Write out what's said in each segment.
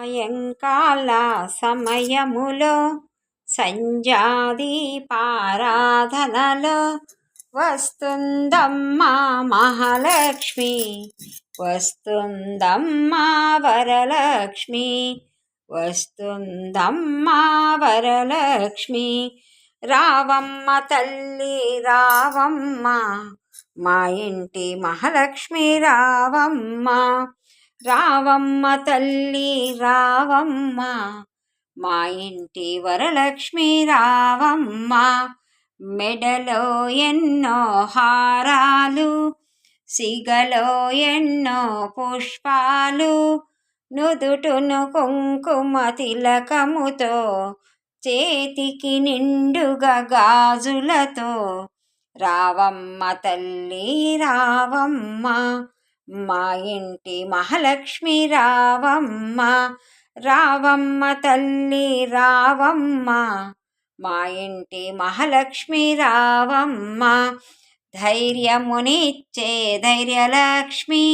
సాయంకాల సమయములో సంధ్యాదీపారాధనలో వస్తుందమ్మా మహాలక్ష్మి, వస్తుందమ్మా వరలక్ష్మి, వస్తుందమ్మా వరలక్ష్మి. రావమ్మ తల్లి రావమ్మ, మా ఇంటి మహాలక్ష్మి రావమ్మ. రావమ్మ తల్లి రావమ్మ, మా ఇంటి వరలక్ష్మి రావమ్మ. మెడలో ఎన్నో హారాలు, సిగలో ఎన్నో పుష్పాలు, నుదుటును కుంకుమ తిలకముతో, చేతికి నిండుగా గాజులతో రావమ్మ తల్లి రావమ్మ, మా ఇంటి మహాలక్ష్మి రావమ్మ. రావమ్మ తల్లి రావమ్మ, మా ఇంటి మహాలక్ష్మి రావమ్మ. ధైర్యమునిచ్చే ధైర్యలక్ష్మి,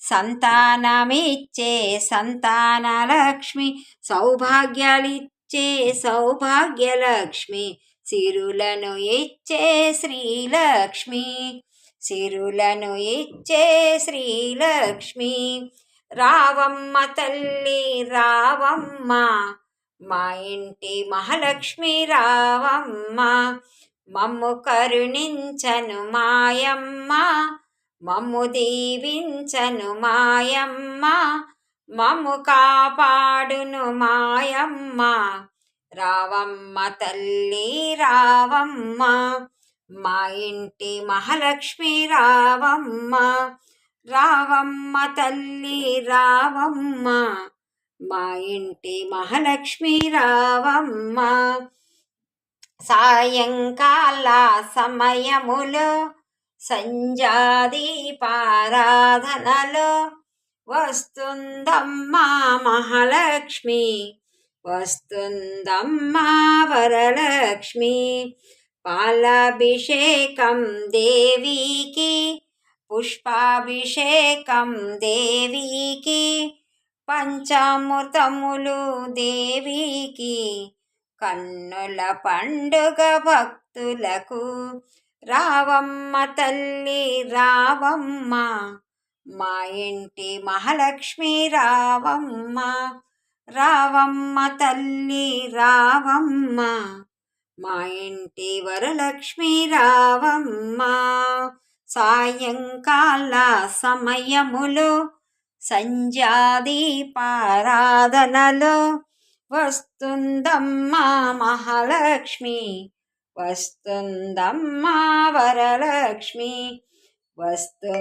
సంతానమిచ్చే సంతానలక్ష్మి, సౌభాగ్యాలిచ్చే సౌభాగ్యలక్ష్మి, సిరులను ఇచ్చే శ్రీలక్ష్మి, సిరులను ఇచ్చే శ్రీలక్ష్మి. రావమ్మ తల్లి రావమ్మ, మా ఇంటి మహాలక్ష్మి రావమ్మ. మమ్ము కరుణించను మాయమ్మ, మమ్ము దీవించను మాయమ్మ, మమ్ము కాపాడును మాయమ్మ. రావమ్మ తల్లి రావమ్మ, మా ఇంటి మహాలక్ష్మి రావమ్మ. రావమ్మ తల్లి రావమ్మ, మా ఇంటి మహాలక్ష్మి రావమ్మ. సాయంకాల సమయములో సంధ్యాదీపారాధనలో వస్తుందమ్మా మహాలక్ష్మి, వస్తుందమ్మా వరలక్ష్మి. పాలాభిషేకం దేవికి, పుష్పాభిషేకం దేవికి, పంచామృతములు దేవికి, కన్నుల పండుగ భక్తులకు. రావమ్మ తల్లి రావమ్మ, మా ఇంటి మహాలక్ష్మి రావమ్మ. రావమ్మ తల్లి రావమ్మ, మా ఇంటి వరలక్ష్మి రావమ్మ. సాయంకాల సమయములో సంధ్యాదీపారాధనలో వస్తుందమ్మా మహాలక్ష్మి, వస్తుందమ్మా వరలక్ష్మి, వస్తుంది.